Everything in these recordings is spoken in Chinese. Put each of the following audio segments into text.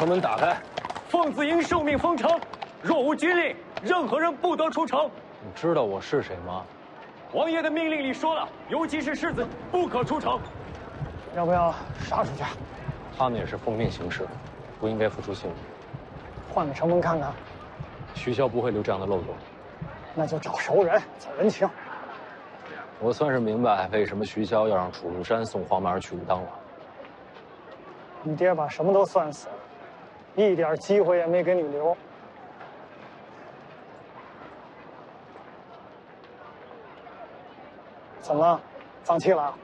城门打开。奉子营受命封城，若无军令，任何人不得出城。你知道我是谁吗？王爷的命令里说了，尤其是世子不可出城。要不要杀出去？他们也是奉命行事，不应该付出性命。换个城门看看。徐骁不会留这样的漏洞。那就找熟人走人情。我算是明白为什么徐骁要让楚禄山送黄蛮儿去武当了。你爹把什么都算死了，一点机会也没给你留。怎么了？放弃了？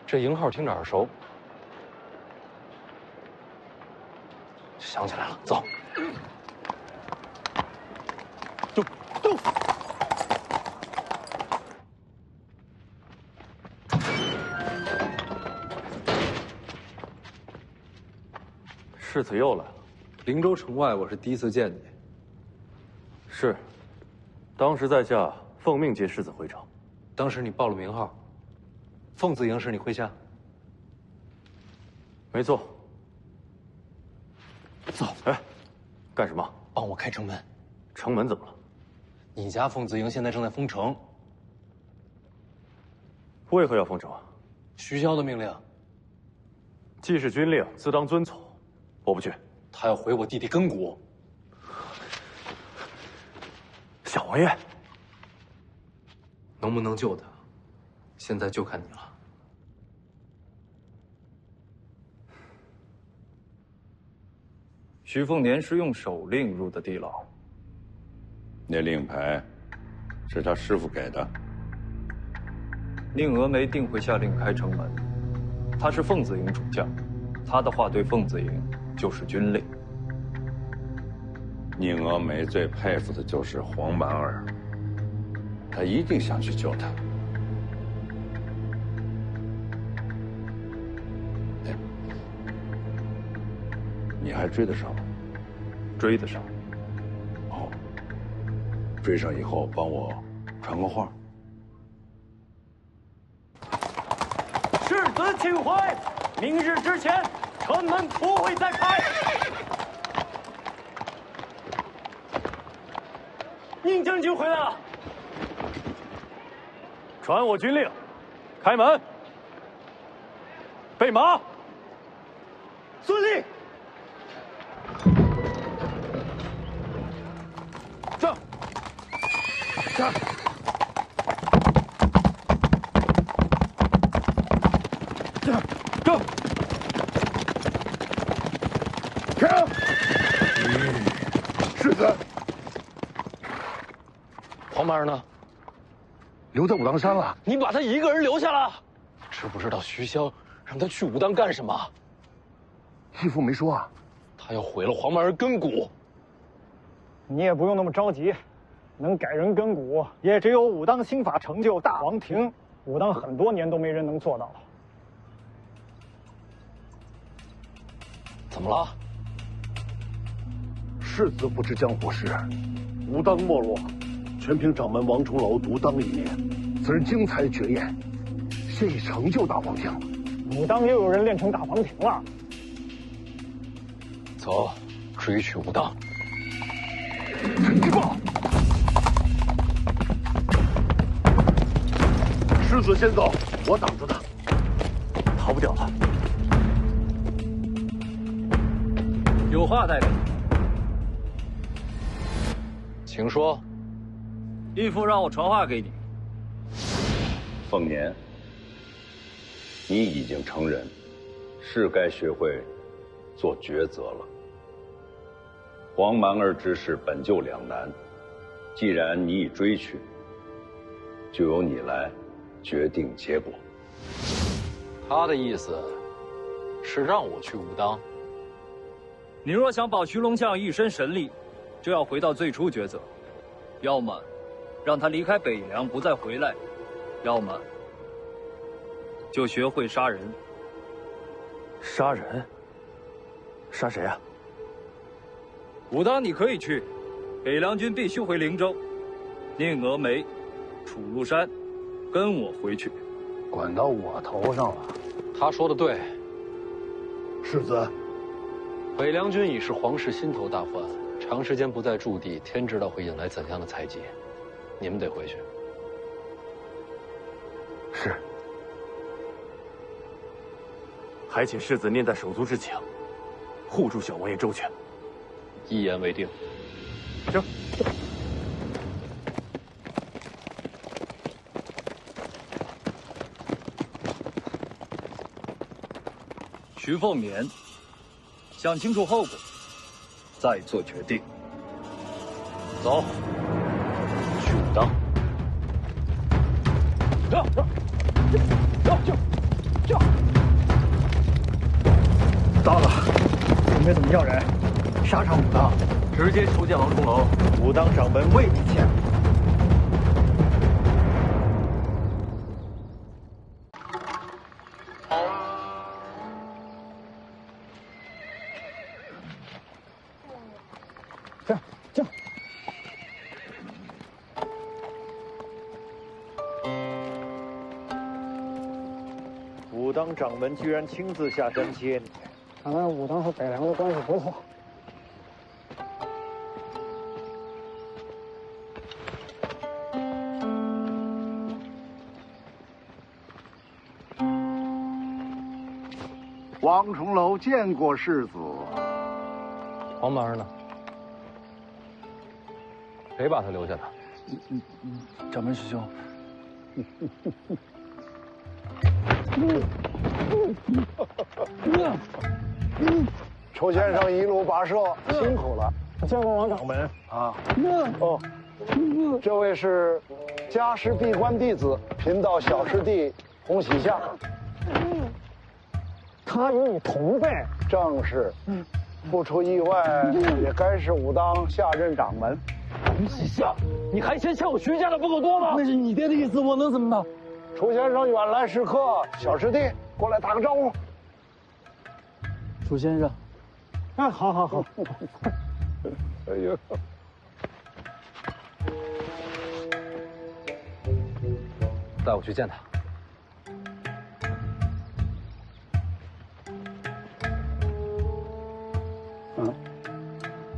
这营号听着耳熟。想起来了，走。动！世子又来了。灵州城外，我是第一次见你。是，当时在下奉命接世子回城。当时你报了名号，奉子营是你麾下。没错。走，哎，干什么？帮我开城门。城门怎么了？你家奉子营现在正在封城。为何要封城啊？徐骁的命令。既是军令，自当遵从。我不去。他要毁我弟弟根骨。小王爷，能不能救他，现在就看你了。徐凤年是用手令入的地牢。那令牌是他师傅给的。宁峨眉定会下令开城门。他是奉子营主将，他的话对奉子营就是军令。宁峨眉最佩服的就是黄蛮儿，他一定想去救他。哎，你还追得上吗？追得上。好，追上以后帮我传个话。世子请回，明日之前，城门不会再开。宁将军回来了，传我军令，开门，备马。遵令。上。上。上。停！世子。黄蛮儿呢？留在武当山了。你把他一个人留下了？知不知道徐骁让他去武当干什么？义父没说啊。他要毁了黄蛮儿根骨。你也不用那么着急，能改人根骨，也只有武当新法成就大王庭。武当很多年都没人能做到。怎么了？世子不知江湖事，武当没落，全凭掌门王重楼独当一面。此人精彩绝艳，现已成就大王庭。武当又有人练成大王庭了。走，追去武当。陈继报，世子先走，我挡着他，逃不掉了。有话带给你。请说。义父让我传话给你。凤年，你已经成人，是该学会做抉择了。黄蛮儿之事本就两难，既然你已追去，就由你来决定结果。他的意思是让我去武当。你若想保徐龙将一身神力，就要回到最初抉择，要么让他离开北凉不再回来，要么就学会杀人。杀人？杀谁啊？武当你可以去，北凉军必须回灵州。宁峨眉、楚禄山，跟我回去。管到我头上了。他说的对。世子，北凉军已是皇室心头大患，长时间不在驻地，天知道会引来怎样的猜忌。你们得回去。是。还请世子念在手足之情，护住小王爷周全。一言为定。行。徐凤年，想清楚后果，再做决定。走，去武当。到了，准备怎么要人？杀上武当，直接求见王重楼。武当掌门为你见。这。武当掌门居然亲自下山接你，看来武当和北凉的关系不错。王重楼见过世子。黄毛呢？谁把他留下的？掌门师兄。楚先生一路跋涉，辛苦了。见过王掌门啊。哦，这位是家师闭关弟子，贫道小师弟洪喜相。他与你同辈，正是。不出意外，也该是武当下任掌门。洪喜相，你还嫌欠我徐家的不够多吗？那是你爹的意思，我能怎么办？楚先生远来是客，小师弟过来打个招呼。楚先生，哎，好。哎呦，带我去见他。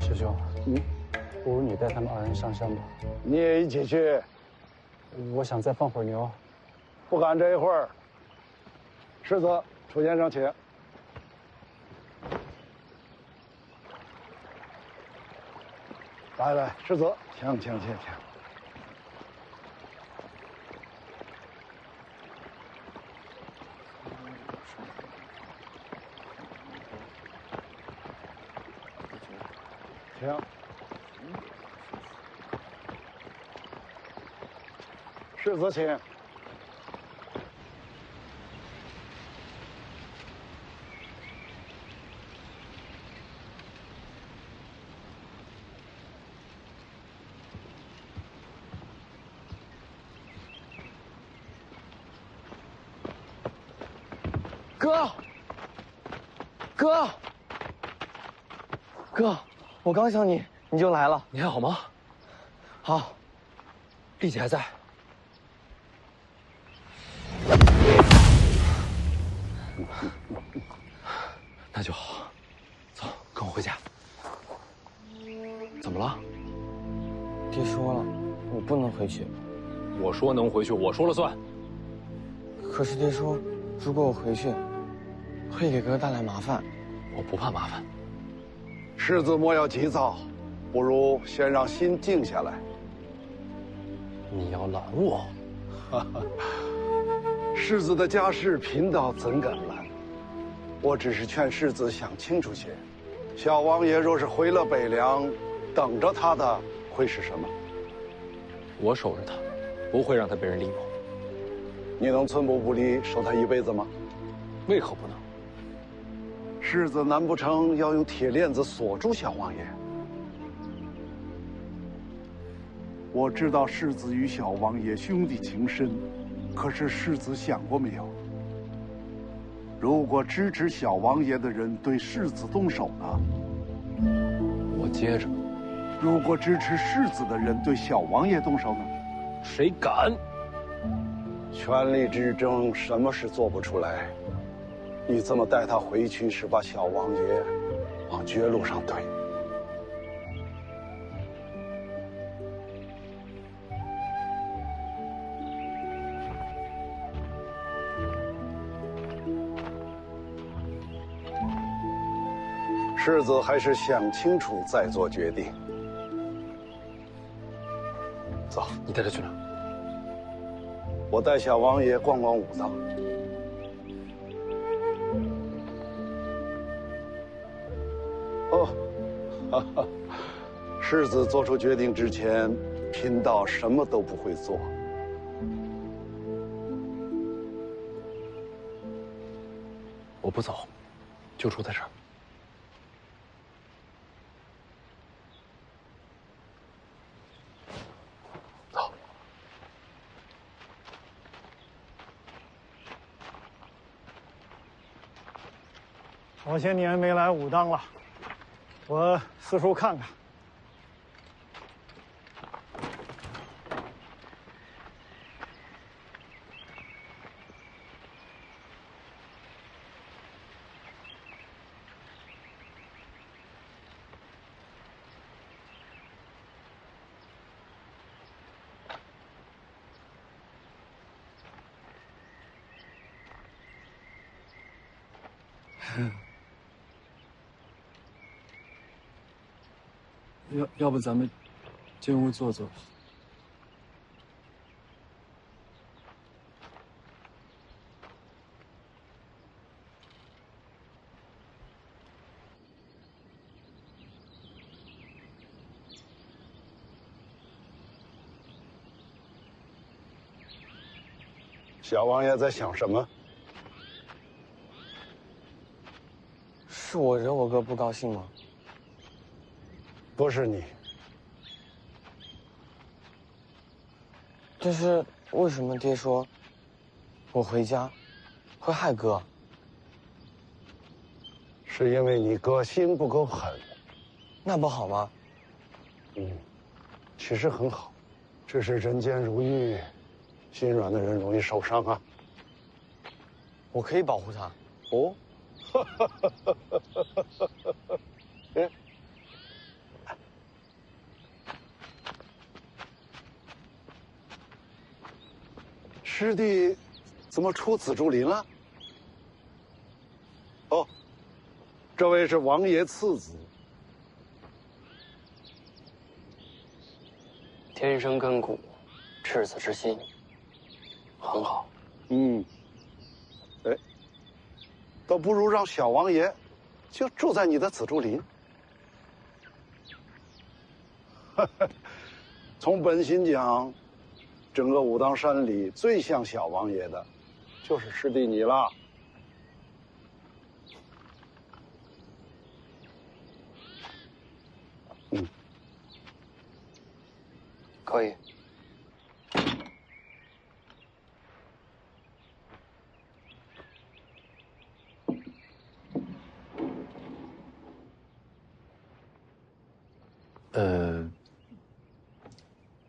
师兄，不如你带他们二人上山吧。你也一起去。我想再放会儿牛。不敢这一会儿。世子，楚先生请。来，世子，请。请。世子请。哥，我刚想你，你就来了。你还好吗？好，丽姐还在。那就好，走，跟我回家。怎么了？爹说了，我不能回去。我说能回去，我说了算。可是爹说，如果我回去，会给哥带来麻烦。我不怕麻烦。世子莫要急躁，不如先让心静下来。你要拦我？世子的家事，贫道怎敢拦？我只是劝世子想清楚些。小王爷若是回了北凉，等着他的会是什么？我守着他，不会让他被人利用。你能寸步不离，守他一辈子吗？为何不能？世子难不成要用铁链子锁住小王爷？我知道世子与小王爷兄弟情深，可是世子想过没有？如果支持小王爷的人对世子动手呢？我接着。如果支持世子的人对小王爷动手呢？谁敢？权力之争，什么事做不出来？你这么带他回去，是把小王爷往绝路上推。世子还是想清楚再做决定。走，你带他去哪？我带小王爷逛逛武当。哦，哈哈，世子做出决定之前，贫道什么都不会做。我不走，就住在这儿。走。好些年没来武当了，我四处看看。要不咱们进屋坐坐？小王爷在想什么？是我惹我哥不高兴吗？不是你。但是为什么爹说我回家会害哥？是因为你哥心不够狠。那不好吗？其实很好，只是人间如玉，心软的人容易受伤啊。我可以保护他。哦，哎，师弟怎么出紫竹林了？哦，这位是王爷次子。天生根骨，赤子之心，很好。哎，倒不如让小王爷就住在你的紫竹林。从本心讲，整个武当山里最像小王爷的，就是师弟你了。可以。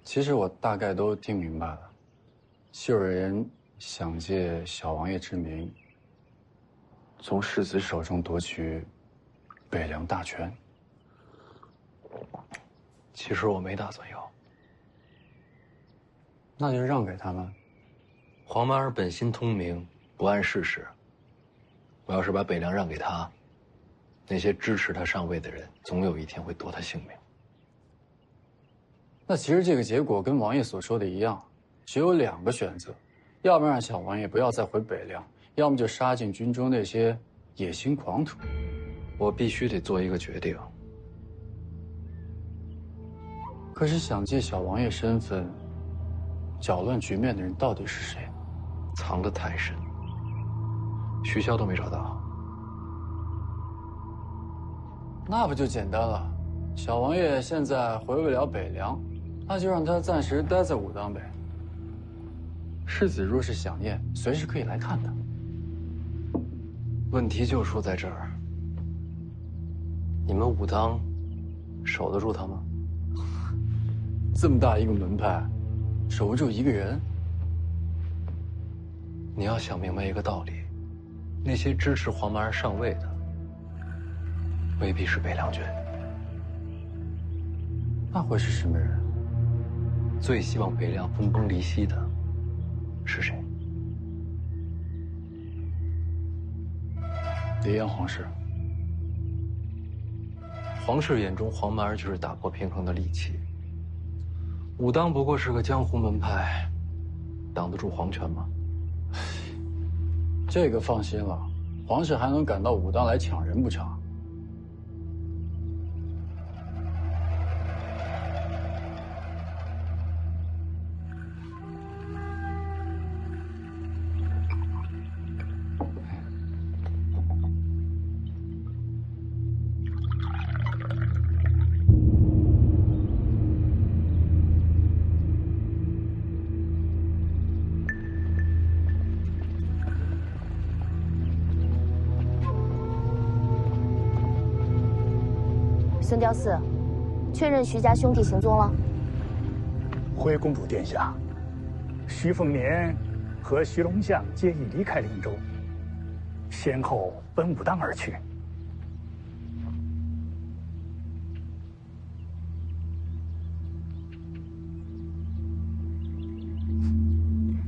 其实我大概都听明白了。秀儿人想借小王爷之名，从世子手中夺取北凉大权。其实我没打算要。那就让给他们。黄蛮儿本心通明，不谙世事。我要是把北凉让给他，那些支持他上位的人，总有一天会夺他性命。那其实这个结果跟王爷所说的一样，只有2个选择：要不让小王爷不要再回北凉，要么就杀尽军中那些野心狂徒。我必须得做一个决定。可是想借小王爷身份搅乱局面的人到底是谁？藏得太深，徐骁都没找到。那不就简单了？小王爷现在回不了北凉，那就让他暂时待在武当呗。世子若是想念，随时可以来看他。问题就出在这儿，你们武当守得住他吗？这么大一个门派，守不住一个人？你要想明白一个道理，那些支持黄蛮儿上位的，未必是北凉军。那会是什么人？最希望北凉分崩离析的是谁？李彦皇室。皇室眼中，黄蛮儿就是打破平衡的利器。武当不过是个江湖门派，挡得住皇权吗？这个放心了，皇室还能赶到武当来抢人不成？孙雕四，确认徐家兄弟行踪了。回公主殿下，徐凤年和徐龙象皆已离开灵州，先后奔武当而去。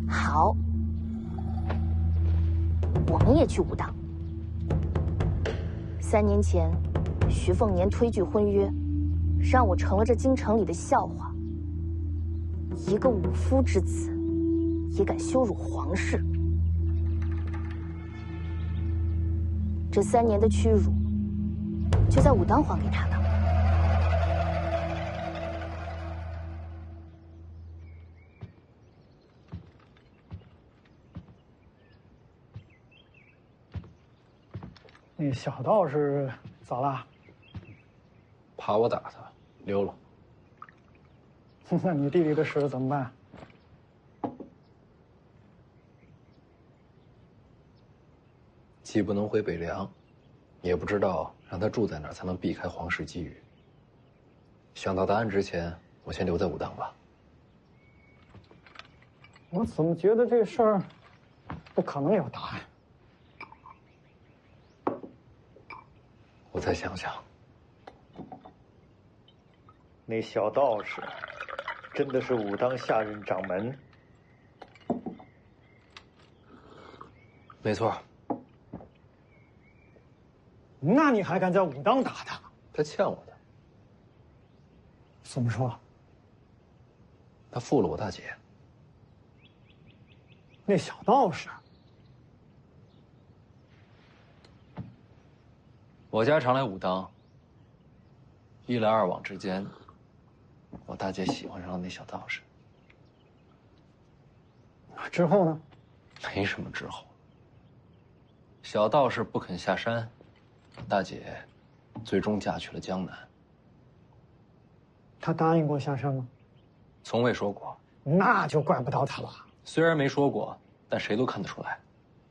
好，我们也去武当。3年前，徐凤年推拒婚约，让我成了这京城里的笑话。一个武夫之子，也敢羞辱皇室。这3年的屈辱，就在武当还给他呢。那小道士咋了？怕我打他，溜了。那你弟弟的事怎么办？既不能回北凉，也不知道让他住在哪儿才能避开皇室觊觎。想到答案之前，我先留在武当吧。我怎么觉得这事儿不可能有答案？我再想想。那小道士真的是武当下任掌门？没错。那你还敢在武当打他？他欠我的。怎么说？他负了我大姐。那小道士。我家常来武当，一来二往之间，我大姐喜欢上了那小道士。之后呢？没什么之后。小道士不肯下山，大姐最终嫁去了江南。他答应过下山吗？从未说过。那就怪不到他了。虽然没说过，但谁都看得出来，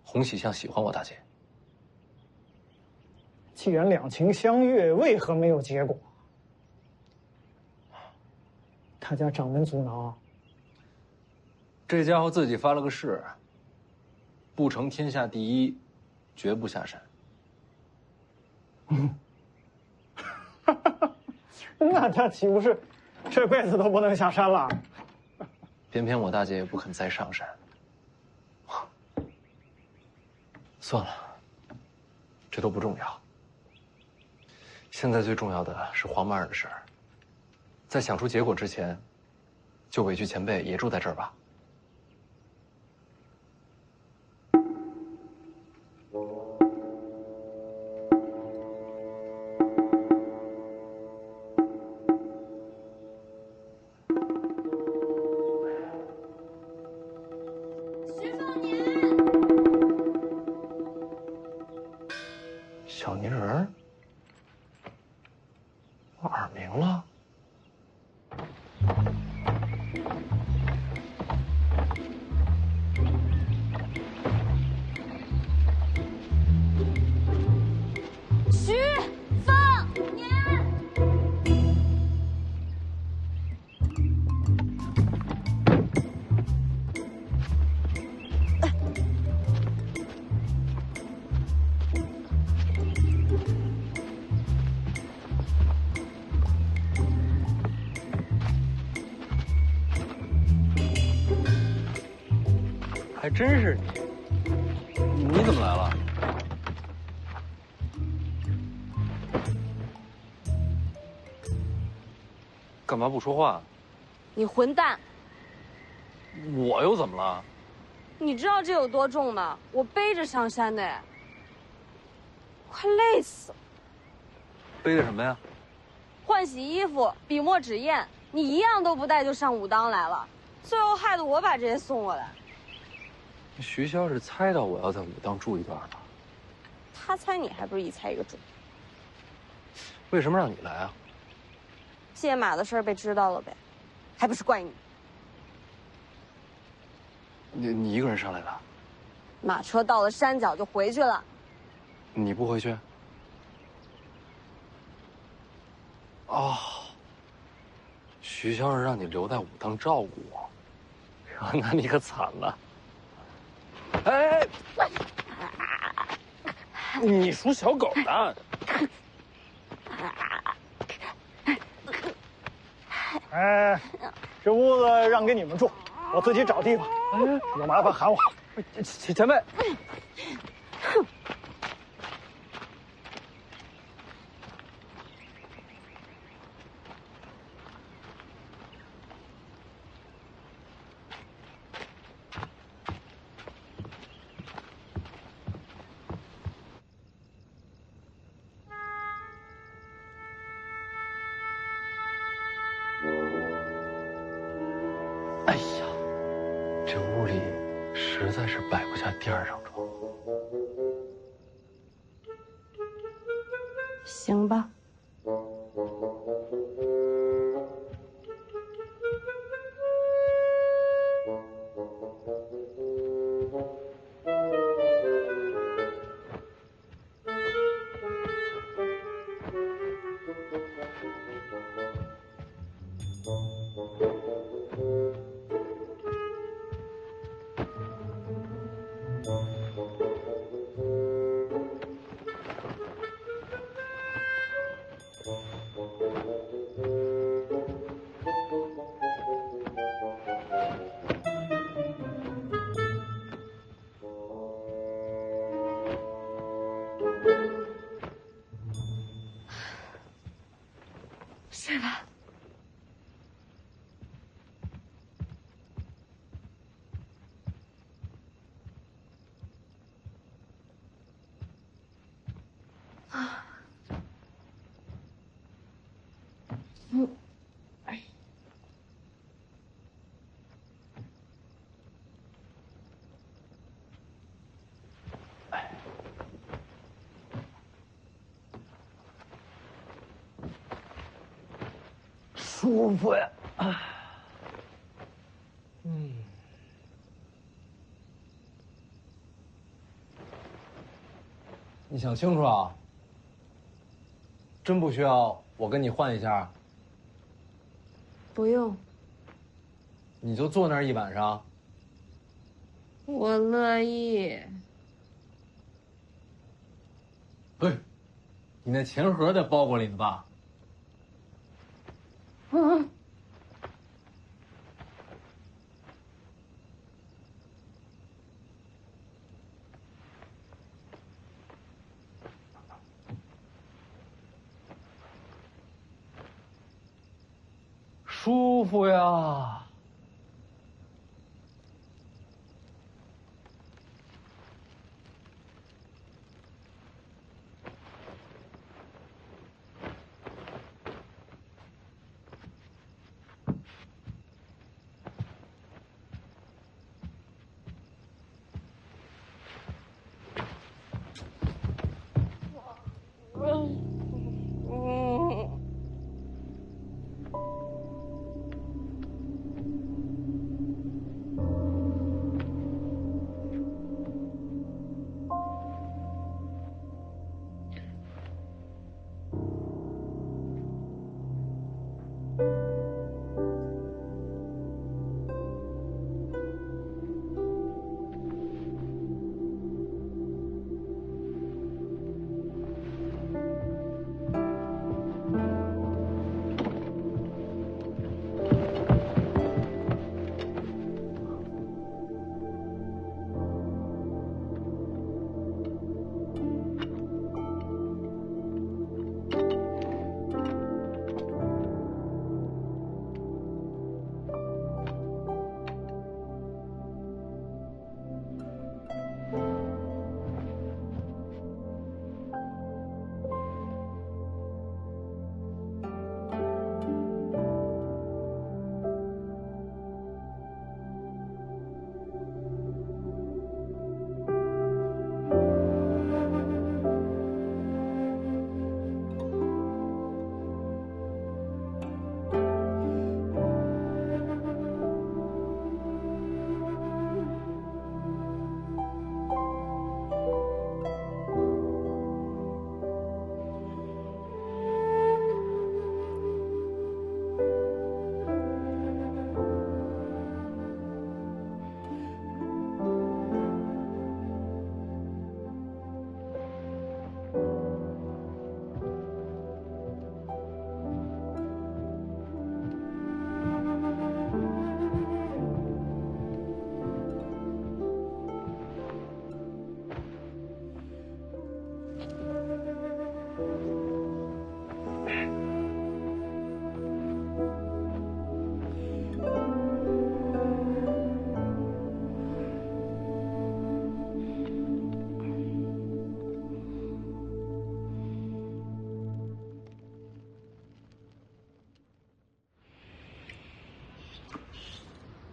洪喜相喜欢我大姐。既然两情相悦，为何没有结果？他家掌门阻挠。这家伙自己发了个誓，不成天下第一，绝不下山。那他岂不是这辈子都不能下山了？偏偏我大姐也不肯再上山。算了，这都不重要。现在最重要的是黄曼儿的事儿，在想出结果之前，就委屈前辈也住在这儿吧。徐凤年，小泥人儿。我耳鸣了。徐凤年，真是你。你怎么来了？干嘛不说话？你混蛋！我又怎么了？你知道这有多重吗？我背着上山的，快累死了。背的什么呀？换洗衣服、笔墨纸砚，你一样都不带就上武当来了，最后害得我把这些送过来。徐骁是猜到我要在武当住一段吧？他猜你还不是一猜一个准？为什么让你来啊？借马的事儿被知道了呗，还不是怪你。你一个人上来的？马车到了山脚就回去了。你不回去？哦，徐骁是让你留在武当照顾我，那你可惨了。哎，你属小狗的。哎，这屋子让给你们住，我自己找地方。有麻烦喊我。前辈。哎呀，这屋里实在是摆不下第二张床。行吧。睡吧。啊。舒服呀！你想清楚啊！真不需要我跟你换一下？不用，你就坐那儿一晚上？我乐意。嘿，你那钱盒在包裹里呢吧？嗯。舒服呀！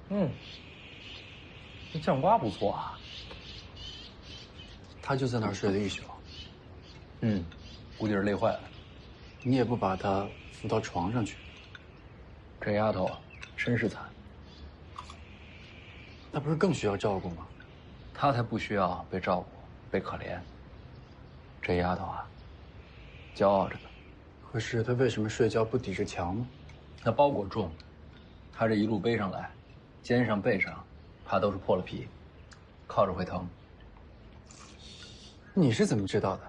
这酱瓜不错啊。他就在那儿睡了一宿。估计是累坏了。你也不把他扶到床上去？这丫头身世惨，那不是更需要照顾吗？她才不需要被照顾、被可怜。这丫头啊，骄傲着呢。可是她为什么睡觉不抵着墙呢？那包裹重，她这一路背上来，肩上背上，怕都是破了皮，靠着会疼。你是怎么知道的？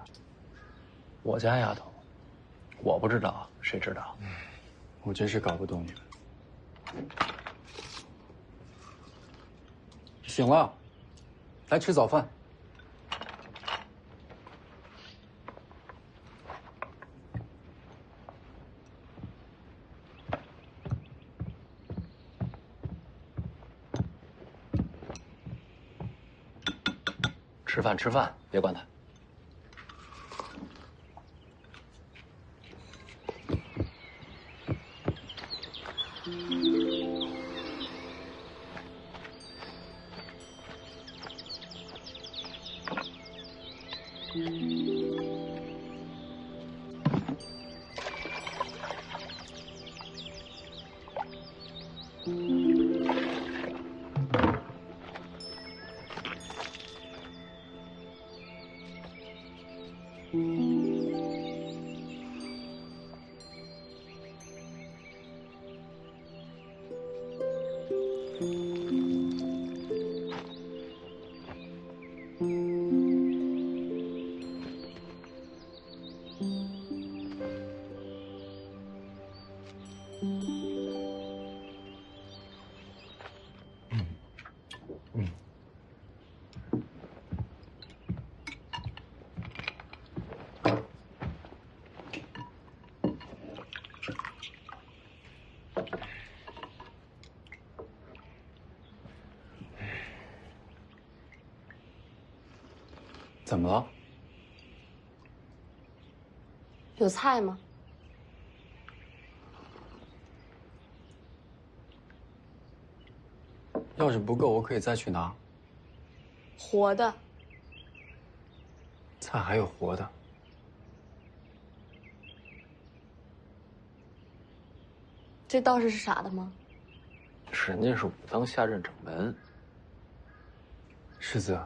我家丫头，我不知道，谁知道？我真是搞不懂你们。醒了，来吃早饭。吃饭，吃饭，别管他。怎么了？有菜吗？要是不够，我可以再去拿。活的。菜还有活的。这道士是傻的吗？人家是武当下任掌门。世子，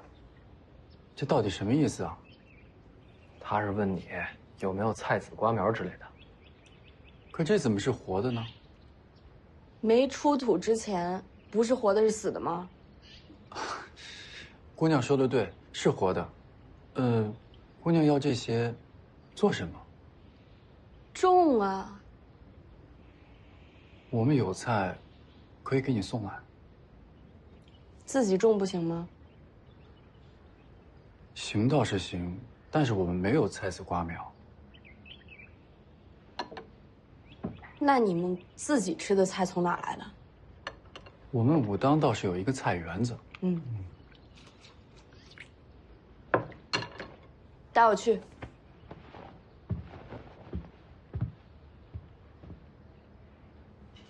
这到底什么意思啊？他是问你有没有菜籽瓜苗之类的。可这怎么是活的呢？没出土之前，不是活的，是死的吗？姑娘说的对，是活的。姑娘要这些做什么？种啊。我们有菜，可以给你送来。自己种不行吗？行倒是行，但是我们没有菜籽瓜苗。那你们自己吃的菜从哪来的？我们武当倒是有一个菜园子。带我去。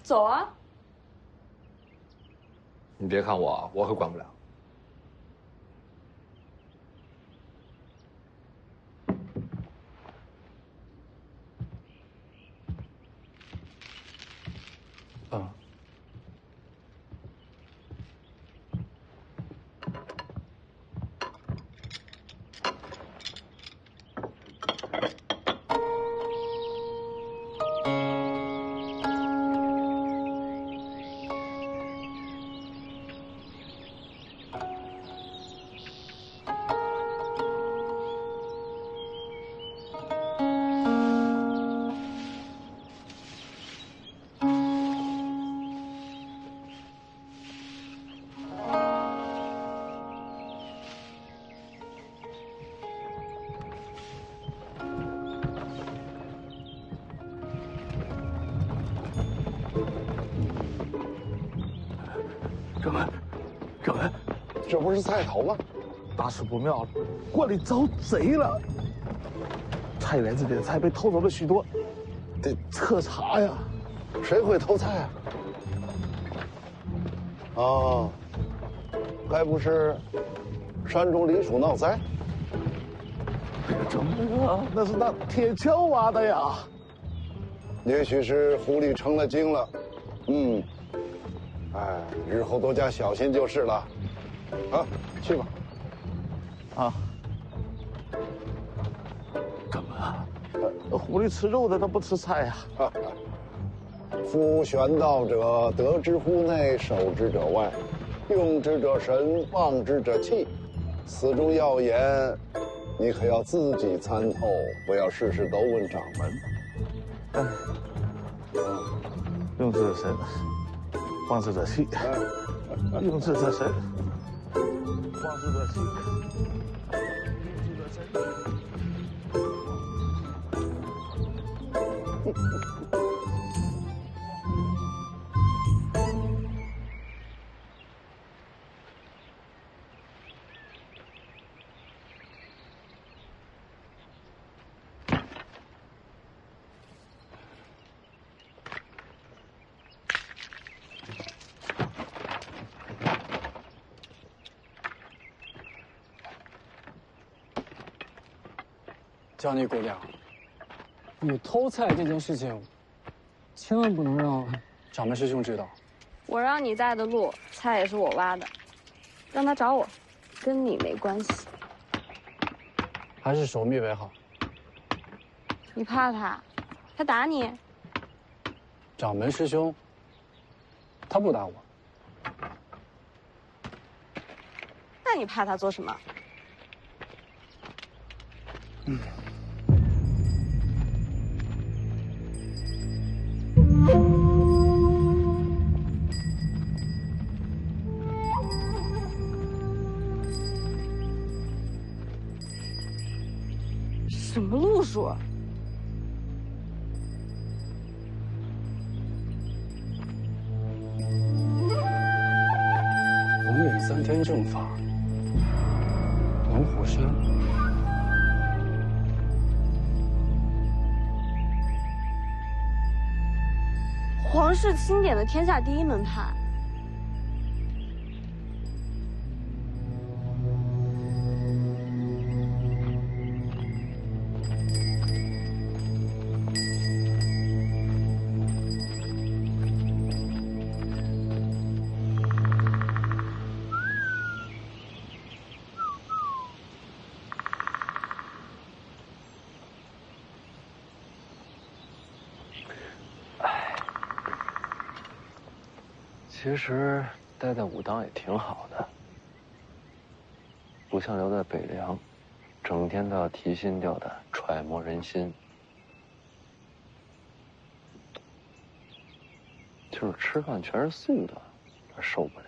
走啊！你别看我，我可管不了。掌门，这不是菜头吗？大事不妙了，锅里遭贼了！菜园子里的菜被偷走了许多，得彻查呀！谁会偷菜啊？哦，该不是山中林鼠闹灾？怎么那是那铁锹挖的呀？也许是狐狸成了精了。嗯，哎，日后多加小心就是了。啊，去吧。啊。干嘛？狐狸吃肉的，它不吃菜呀。夫玄道者，得之乎内，守之者外，用之者神，忘之者气。此中要言，你可要自己参透，不要事事都问掌门。用之者神，忘之者气。用之者神，忘之者气。用之者神。叫你姑娘，你偷菜这件事情，千万不能让掌门师兄知道。我让你带的路，菜也是我挖的，让他找我，跟你没关系。还是守密为好。你怕他？他打你？掌门师兄，他不打我。那你怕他做什么？什么路数？红岭3天正法，龙虎山。皇室钦点的天下第一门派。其实待在武当也挺好的，不像留在北凉，整天都要提心吊胆，揣摩人心。就是吃饭全是素的，受不了。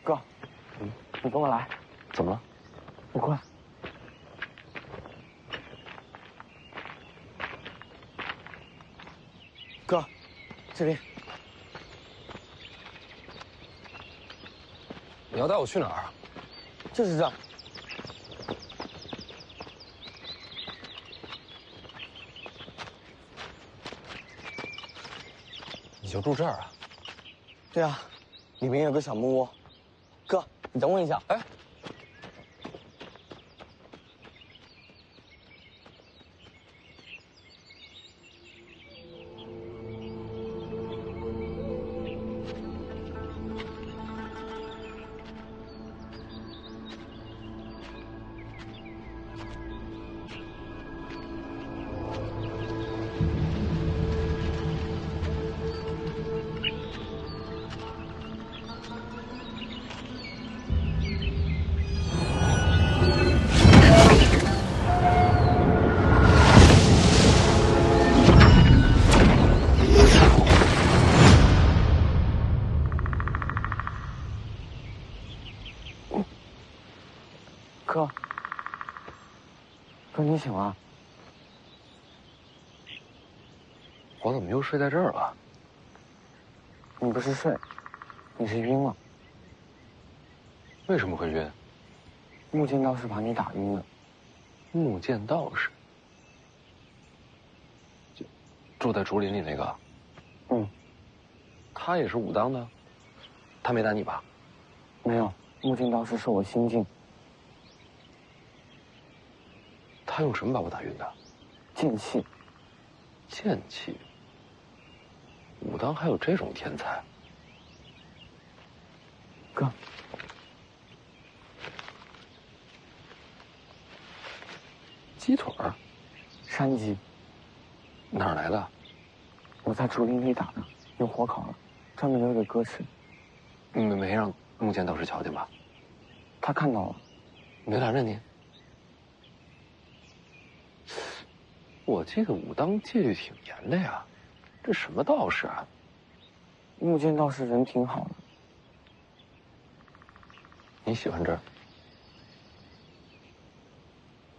哥，你跟我来。怎么了？不快。哥，这边。你要带我去哪儿啊？就是这儿。你就住这儿啊？对啊，里面有个小木屋。哥，你等我一下。哎。哥，你醒了？我怎么又睡在这儿了？你不是睡，你是晕了。为什么会晕？木剑道士把你打晕了。木剑道士？住在竹林里那个？嗯。他也是武当的？他没打你吧？没有，木镜道士是我心境。他用什么把我打晕的？剑气。剑气。武当还有这种天才？哥。鸡腿儿。山鸡。哪儿来的？我在竹林里打的，用火烤了，专门留给哥吃。你们没让木剑道士瞧见吧？他看到了。没拦着你？我记得武当戒律挺严的呀，这什么道士啊？木剑道士人挺好的。你喜欢这儿？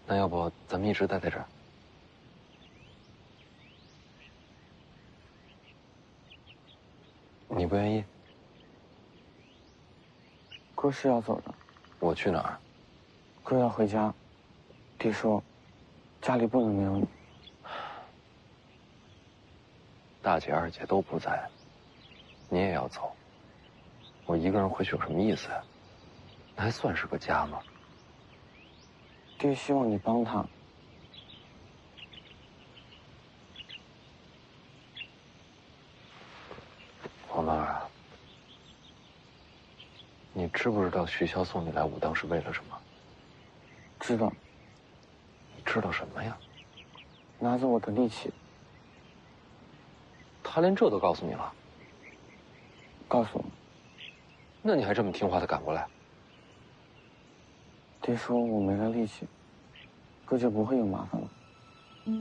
那要不咱们一直待在这儿？你不愿意？哥是要走的。我去哪儿？哥要回家。爹说，家里不能没有你。大姐、二姐都不在，你也要走，我一个人回去有什么意思呀？那还算是个家吗？爹希望你帮他。黄曼儿啊，你知不知道徐骁送你来武当是为了什么？知道。你知道什么呀？拿走我的力气。他连这都告诉你了？告诉我。那你还这么听话的赶过来？爹说我没了力气，哥就不会有麻烦了。你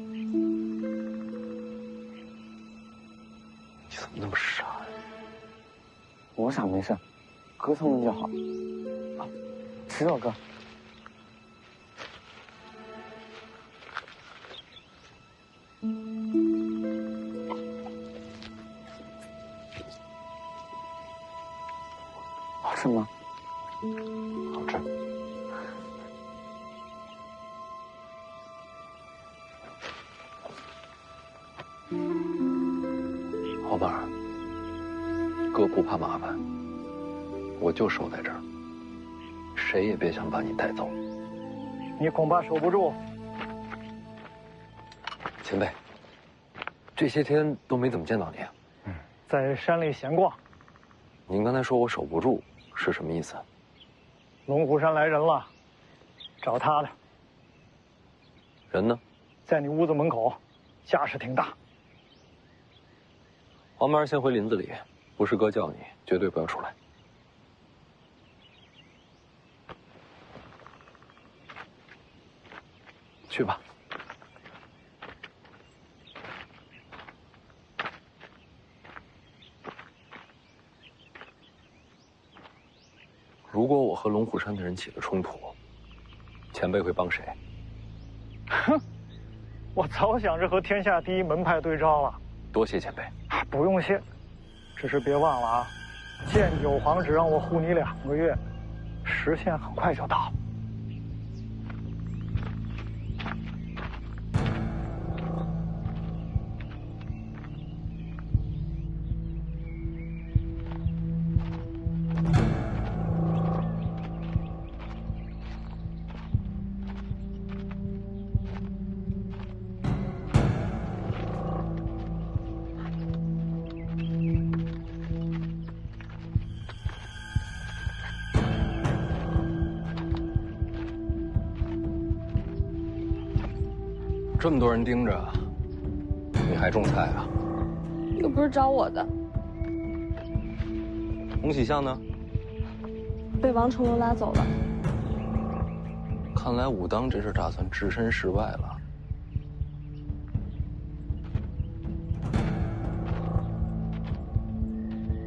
怎么那么傻呀？我傻没事，哥聪明就好。啊，吃肉哥。好吃吗？好吃。老板儿，哥不怕麻烦，我就守在这儿，谁也别想把你带走。你恐怕守不住。前辈，这些天都没怎么见到你。在山里闲逛。您刚才说我守不住，是什么意思？龙虎山来人了，找他的。人呢？在你屋子门口，架势挺大。黄曼儿先回林子里，不是哥叫你，绝对不要出来。去吧。如果我和龙虎山的人起了冲突，前辈会帮谁？哼，我早想着和天下第一门派对招了。多谢前辈。不用谢，只是别忘了啊，剑九皇只让我护你2个月，时限很快就到。这么多人盯着，你还种菜啊？又不是找我的。洪喜相呢？被王重楼拉走了。看来武当这事打算置身事外了。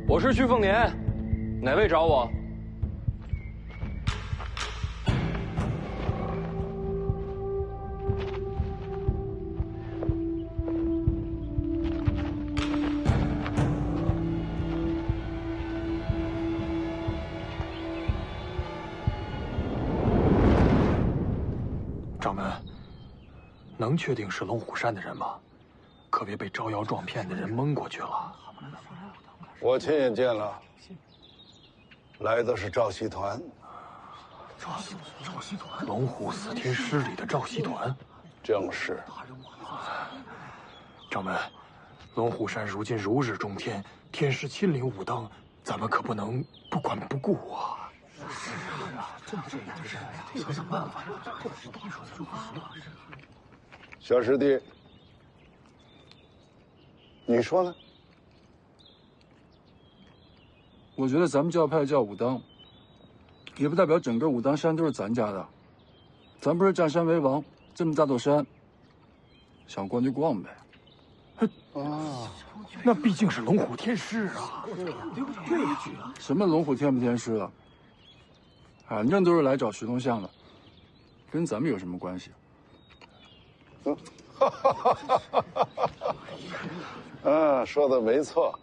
我是徐凤年，哪位找我？掌门，能确定是龙虎山的人吗？可别被招摇撞骗的人蒙过去了。我亲眼见了，来的是赵熙团。赵熙团，龙虎四天师里的赵熙团，正是。掌门，龙虎山如今如日中天，天师亲临武当，咱们可不能不管不顾啊！是啊，这样是想想办法。小师弟，你说呢？我觉得咱们教派叫武当，也不代表整个武当山都是咱家的。咱不是占山为王，这么大座山，想逛就逛呗。啊，那毕竟是龙虎天师啊！对呀，什么龙虎天不天师的，反正都是来找徐东相的，跟咱们有什么关系？说的没错。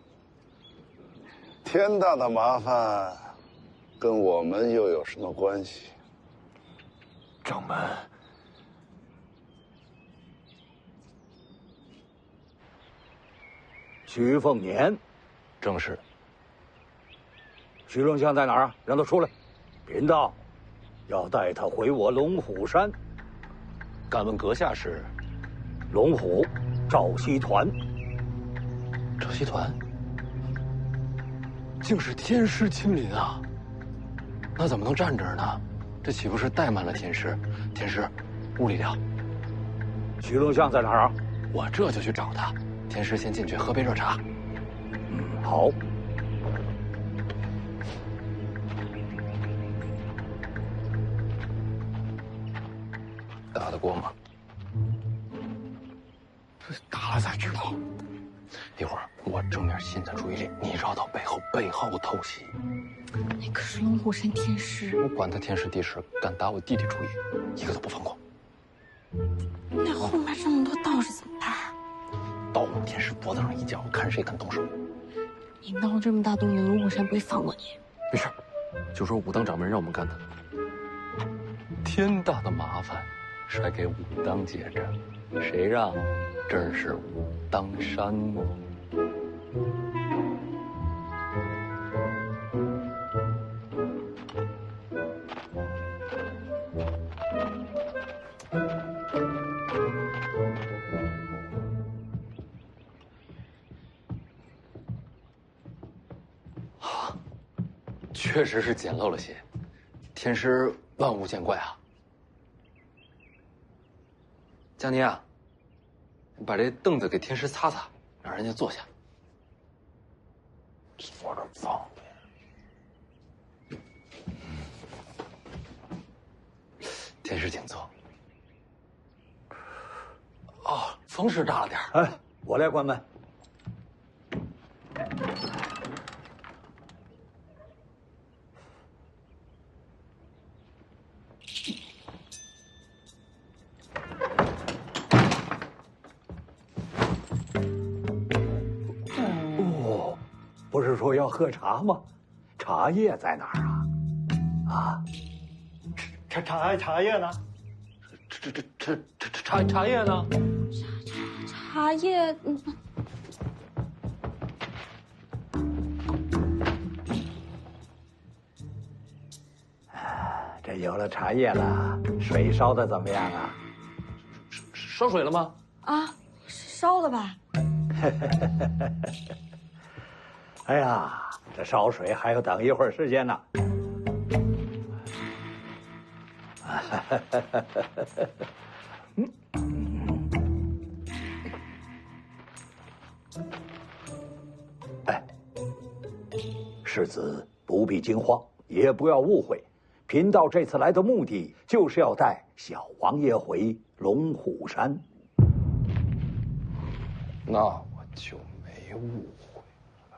天大的麻烦，跟我们又有什么关系？掌门，徐凤年，正是。徐龙相在哪儿啊？让他出来。贫道要带他回我龙虎山。敢问阁下是？龙虎赵熙团。赵熙团，竟是天师亲临啊！那怎么能站这儿呢？这岂不是怠慢了天师？天师，屋里聊。徐龙相在哪儿啊？我这就去找他。天师先进去喝杯热茶。好。打得过吗？打了再举报。一会儿我正面吸引他注意力，你绕到背后偷袭。那可是龙虎山天师，我管他天师地师，敢打我弟弟主意，一个都不放过。那后面这么多道士怎么办？刀往天师脖子上一架，看谁敢动手。你闹这么大动静，龙虎山不会放过你。没事，就说武当掌门让我们干的。天大的麻烦，甩给武当接着，谁让这儿是武当山呢？确实是简陋了些，天师万物见怪啊。江宁啊，你把这凳子给天师擦擦，让人家坐下。坐着方便。天师请坐。哦，风是大了点儿。哎，我来关门。不是说要喝茶吗？茶叶在哪儿啊？啊，茶叶呢？茶叶呢？茶叶，这有了茶叶了，水烧的怎么样啊？烧水了吗？啊，烧了吧？哎呀，这烧水还要等一会儿时间呢。哎，世子不必惊慌，也不要误会，贫道这次来的目的就是要带小王爷回龙虎山。那我就没误会了。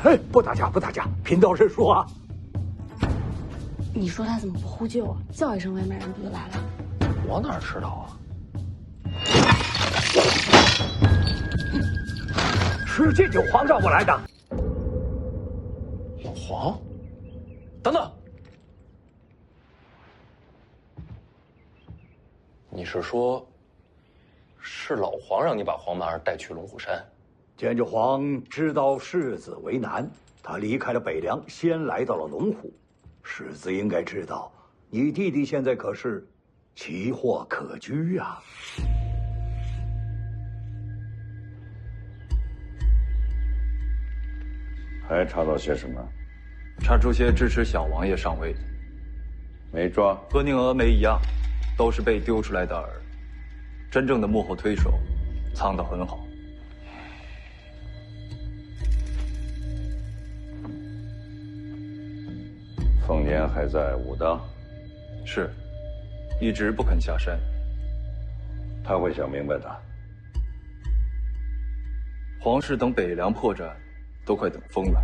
嘿，不打架，不打架。贫道是说啊，你说他怎么不呼救啊？叫一声外卖人不就来了？我哪知道啊？是戒酒皇让我来的。老黄，等等，你是说，是老黄让你把黄满儿带去龙虎山？剑九皇知道世子为难，他离开了北凉，先来到了龙虎。世子应该知道，你弟弟现在可是奇货可居啊。还查到些什么？查出些支持小王爷上位的，没抓。和宁峨眉一样，都是被丢出来的饵。真正的幕后推手，藏得很好。凤年还在武当，是，一直不肯下山。他会想明白的。皇室等北凉破绽，都快等疯了。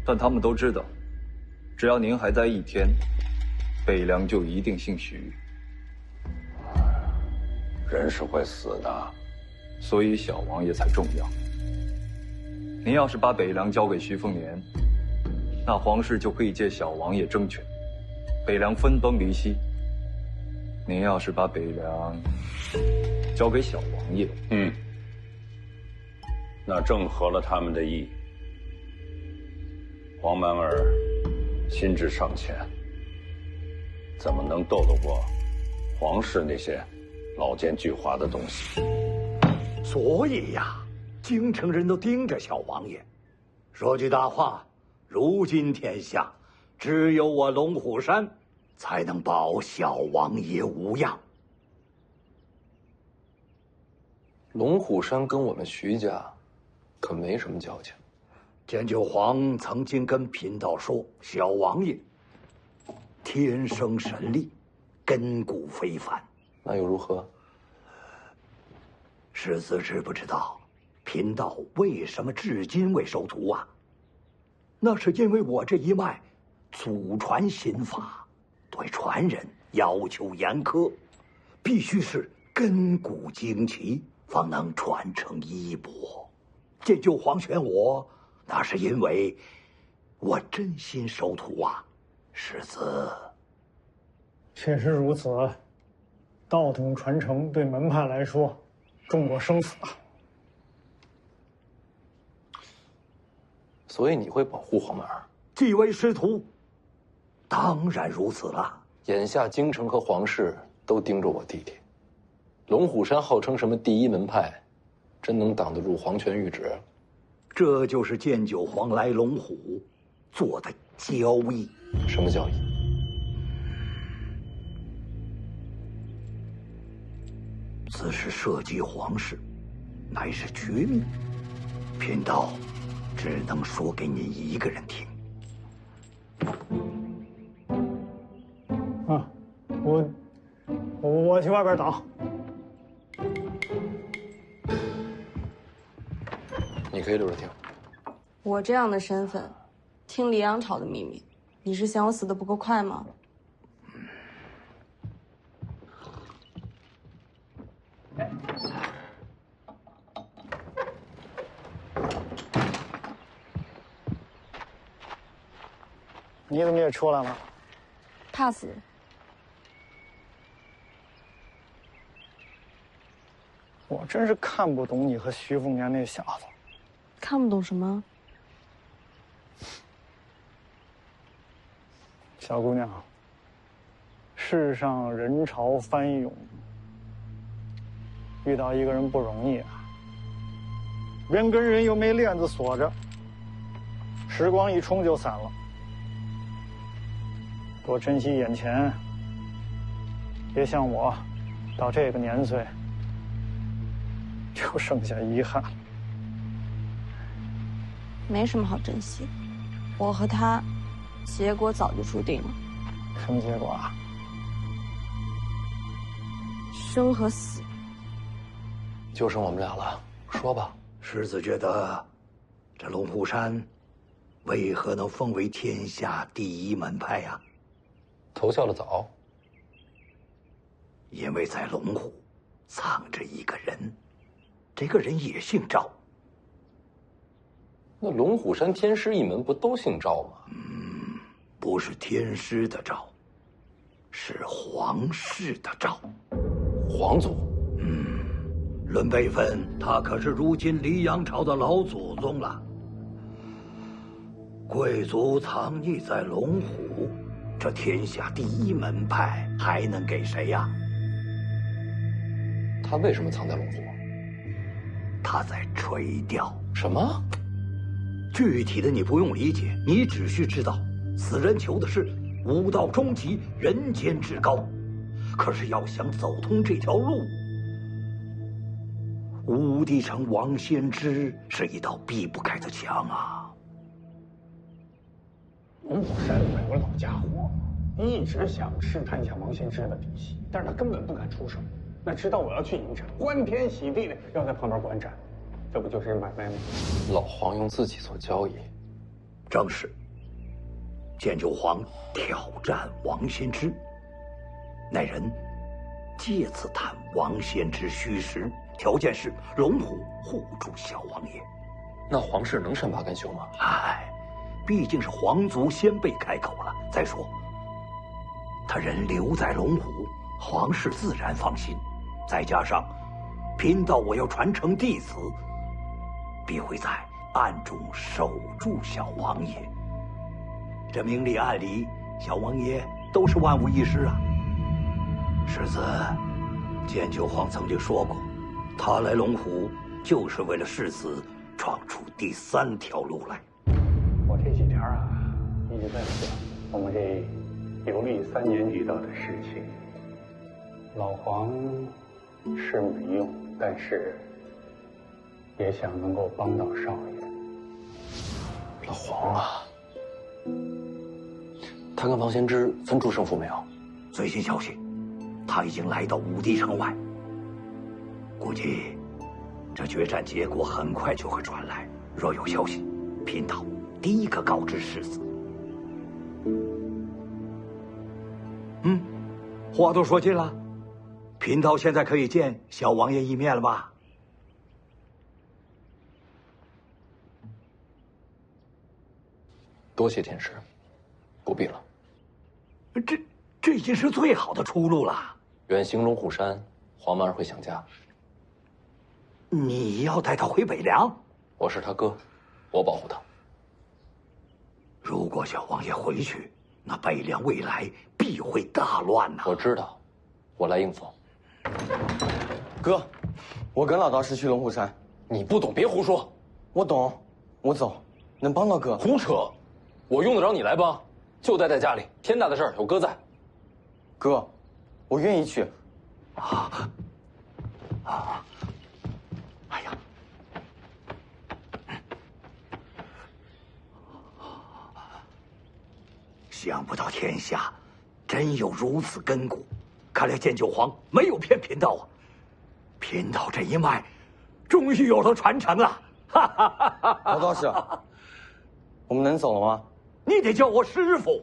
但他们都知道，只要您还在一天，北凉就一定姓徐。人是会死的，所以小王爷才重要。您要是把北凉交给徐凤年，那皇室就可以借小王爷争权，北凉分崩离析。您要是把北凉交给小王爷，那正合了他们的意。黄满儿心智尚浅，怎么能斗得过皇室那些老奸巨猾的东西？所以呀，京城人都盯着小王爷。说句大话，如今天下，只有我龙虎山才能保小王爷无恙。龙虎山跟我们徐家可没什么交情。剑九皇曾经跟贫道说，小王爷天生神力，根骨非凡。那又如何？世子知不知道，贫道为什么至今未收徒啊？那是因为我这一脉祖传心法，对传人要求严苛，必须是根骨精奇，方能传承衣钵。剑九皇选我，那是因为我真心收徒啊，世子。确实如此，道统传承对门派来说重过生死啊。所以你会保护黄满儿？既为师徒，当然如此了。眼下京城和皇室都盯着我弟弟，龙虎山号称什么第一门派，真能挡得住皇权谕旨？这就是剑九皇来龙虎做的交易。什么交易？此事涉及皇室，乃是绝密，贫道只能说给你一个人听。啊，我去外边等。你可以留着听。我这样的身份，听黎阳朝的秘密，你是嫌我死得不够快吗？你怎么也出来了？怕死。我真是看不懂你和徐凤年那小子。看不懂什么？小姑娘，世上人潮翻涌，遇到一个人不容易啊。人跟人又没链子锁着，时光一冲就散了。多珍惜眼前，别像我，到这个年岁，就剩下遗憾了。没什么好珍惜，我和他，结果早就注定了。什么结果啊？生和死。就剩我们俩了，说吧。世子觉得，这龙虎山为何能封为天下第一门派呀？投效的早。因为在龙虎藏着一个人，这个人也姓赵。那龙虎山天师一门不都姓赵吗？不是天师的赵，是皇室的赵。皇族。论辈分，他可是如今黎阳朝的老祖宗了。贵族藏匿在龙虎，这天下第一门派还能给谁呀？他为什么藏在龙虎？他在垂钓。什么？具体的你不用理解，你只需知道，此人求的是武道终极，人间至高。可是要想走通这条路，武帝城王仙芝是一道避不开的墙啊。龙虎山有个老家伙，一直想试探一下王仙芝的底细，但是他根本不敢出手。那知道我要去迎战，欢天喜地的要在旁边观战，这不就是买卖吗？老黄用自己做交易。正是。剑九皇挑战王仙芝，那人借此探王仙芝虚实，条件是龙虎护住小王爷。那皇室能善罢甘休吗？毕竟是皇族先辈开口了。再说，他人留在龙虎，皇室自然放心。再加上，贫道我要传承弟子，必会在暗中守住小王爷。这明里暗里，小王爷都是万无一失啊。世子，剑九皇曾经说过，他来龙虎就是为了世子闯出第3条路来。我这几天一直在想我们这游历3年遇到的事情。老黄是没用，但是也想能够帮到少爷。老黄啊，他跟王仙芝分出胜负没有？最新消息，他已经来到武帝城外，估计这决战结果很快就会传来。若有消息，贫道第一个告知世子。话都说尽了，贫道现在可以见小王爷一面了吧？多谢天师，不必了。这已经是最好的出路了。远行龙虎山，黄满儿会想家。你要带他回北凉？我是他哥，我保护他。如果小王爷回去，那北凉未来必会大乱呐！我知道，我来应付。哥，我跟老道士去龙虎山。你不懂别胡说。我懂，我走，能帮到哥。胡扯！我用得着你来帮？就待在家里，天大的事儿有哥在。哥，我愿意去。哎呀！想不到天下真有如此根骨，看来剑九皇没有骗贫道啊！贫道这一脉，终于有了传承了！老道士，我们能走了吗？你得叫我师傅。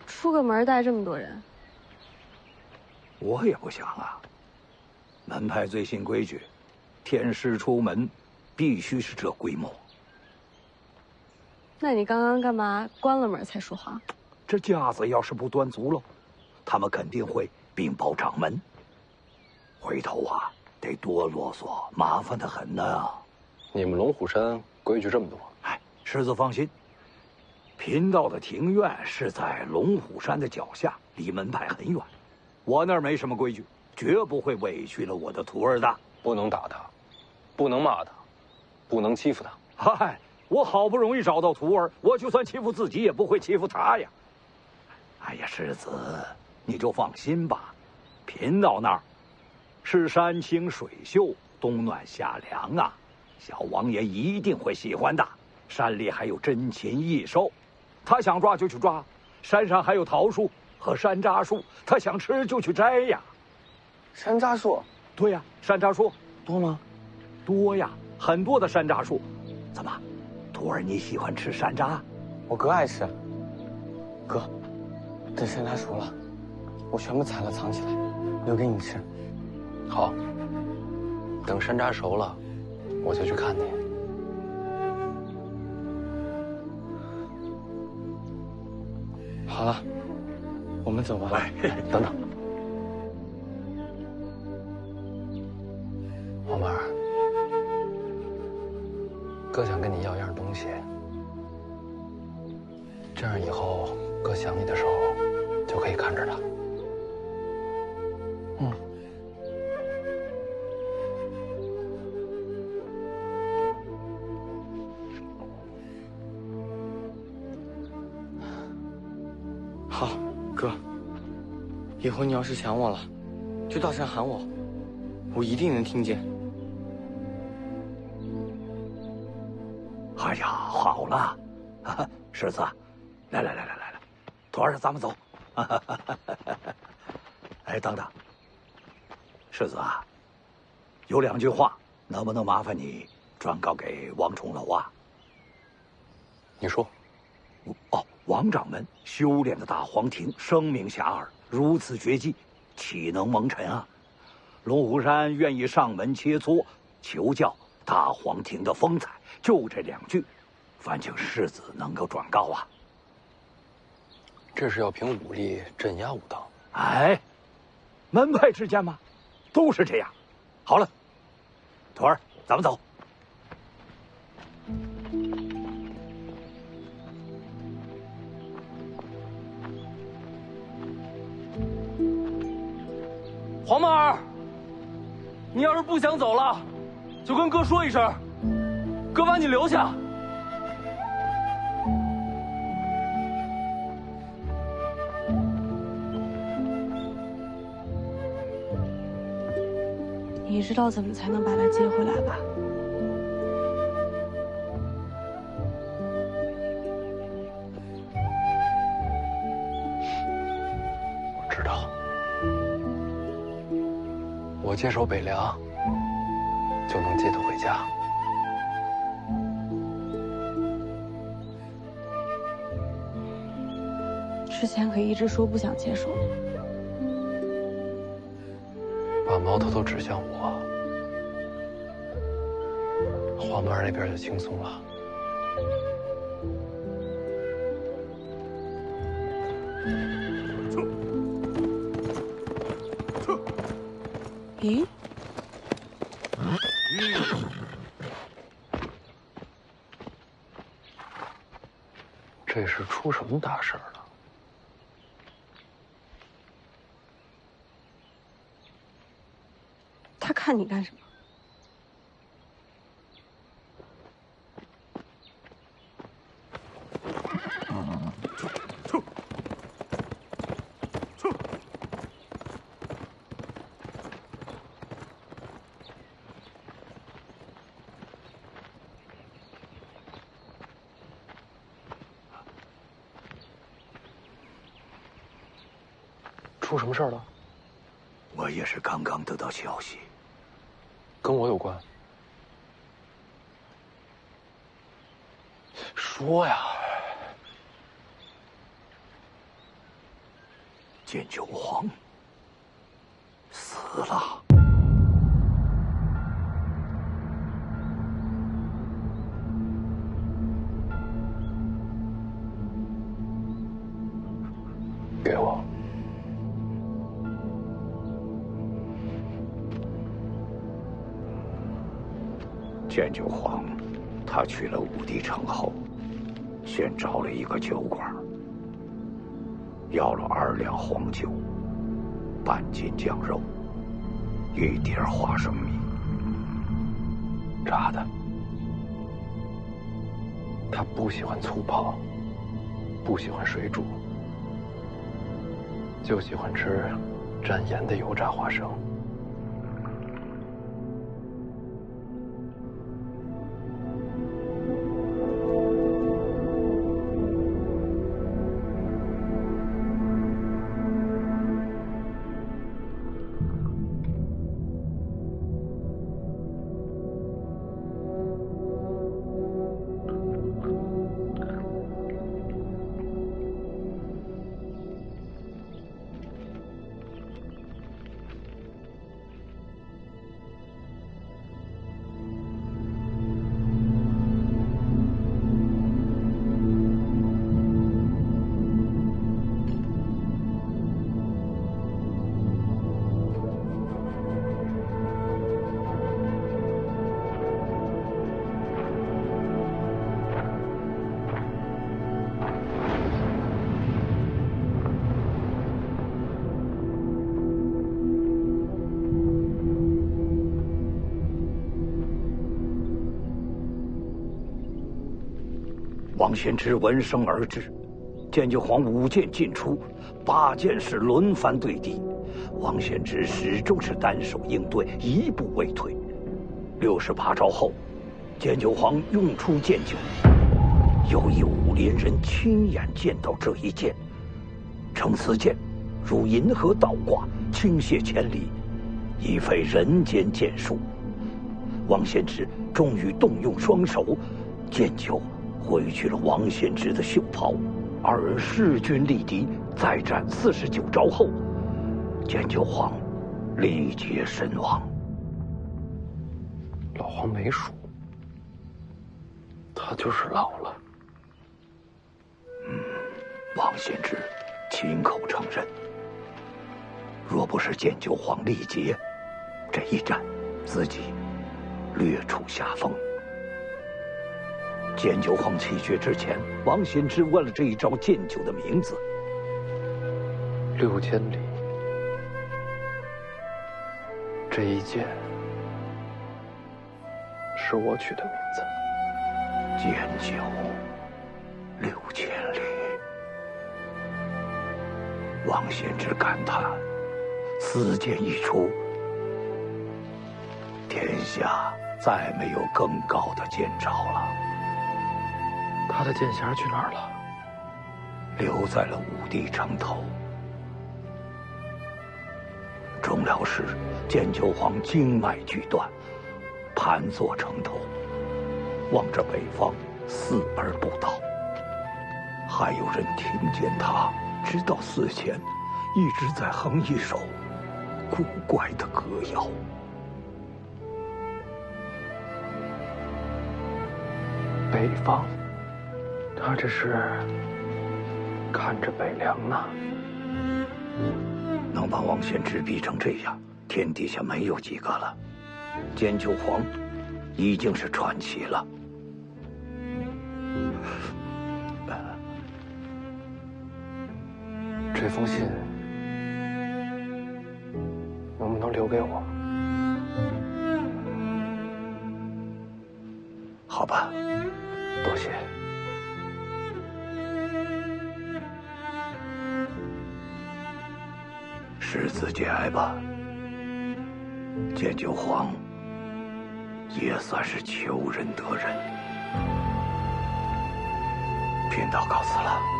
出个门带这么多人，我也不想啊。门派最新规矩，天师出门，必须是这规模。那你刚刚干嘛关了门才说话？这架子要是不端足喽，他们肯定会禀报掌门。回头啊，得多啰嗦，麻烦得很呢。你们龙虎山规矩这么多？师子放心，贫道的庭院是在龙虎山的脚下，离门派很远。我那儿没什么规矩，绝不会委屈了我的徒儿的。不能打他，不能骂他，不能欺负他。嗨，我好不容易找到徒儿，我就算欺负自己，也不会欺负他呀。哎呀，世子，你就放心吧，贫道那儿是山清水秀，冬暖夏凉啊，小王爷一定会喜欢的。山里还有珍禽异兽，他想抓就去抓，山上还有桃树，和山楂树，他想吃就去摘呀。山楂树？对呀，山楂树多吗？多呀，很多的山楂树。怎么，徒儿你喜欢吃山楂？我哥爱吃。哥，等山楂熟了，我全部采了藏起来，留给你吃。好。等山楂熟了，我就去看你。好了，我们走吧。等等，黄曼儿，哥想跟你要样东西，这样以后哥想你的时候就可以看着它。嗯。好，哥，以后你要是想我了，就大声喊我，我一定能听见。哎呀，好了，世子，来，徒儿，咱们走。哎，等等，世子啊，有2句话，能不能麻烦你转告给王重楼啊？你说。哦，王掌门修炼的大黄庭声名遐迩，如此绝技，岂能蒙尘啊？龙虎山愿意上门切磋，求教大黄庭的风采，就这2句，烦请世子能够转告啊。这是要凭武力镇压武当。哎，门派之间嘛，都是这样。好了，徒儿，咱们走。黄曼儿，你要是不想走了，就跟哥说一声，哥把你留下。你知道怎么才能把他接回来吧？我知道。我接手北凉，就能接他回家。之前可一直说不想接手，把矛头都指向我，黄曼儿那边就轻松了。咦？这是出什么大事儿了？他看你干什么？出什么事儿了？我也是刚刚得到消息，跟我有关。说呀！剑九皇死了。给我。剑九皇，他去了武帝城后，先找了一个酒馆，要了2两黄酒、半斤酱肉、1碟花生米，炸的。他不喜欢粗泡，不喜欢水煮，就喜欢吃蘸盐的油炸花生。王献之闻声而至，剑九皇舞剑进出，8剑士轮番对敌，王献之始终是单手应对，一步未退。68招后，剑九皇用出剑九，有一武林人亲眼见到这一剑，称此剑如银河倒挂，倾泻千里，已非人间剑术。王献之终于动用双手，剑九挥去了王献之的袖袍，二人势均力敌，再战49招后，剑九皇力竭身亡。老黄没输，他就是老了。王献之亲口承认，若不是剑九皇力竭，这一战自己略处下风。剑九皇气绝之前，王献之问了这一招剑九的名字。6000里，这一剑是我取的名字。剑九6000里。王献之感叹：此剑一出，天下再没有更高的剑招了。他的剑匣去哪儿了？留在了武帝城头。终了时，剑九皇经脉俱断，盘坐城头，望着北方，四而不倒。还有人听见他直到死前一直在哼一首古怪的歌谣。北方，他这是看着北凉呢。能把王献之逼成这样，天底下没有几个了。剑九皇已经是传奇了。这封信能不能留给我？好吧，多谢。世子节哀吧，剑九皇也算是求人得人。贫道告辞了。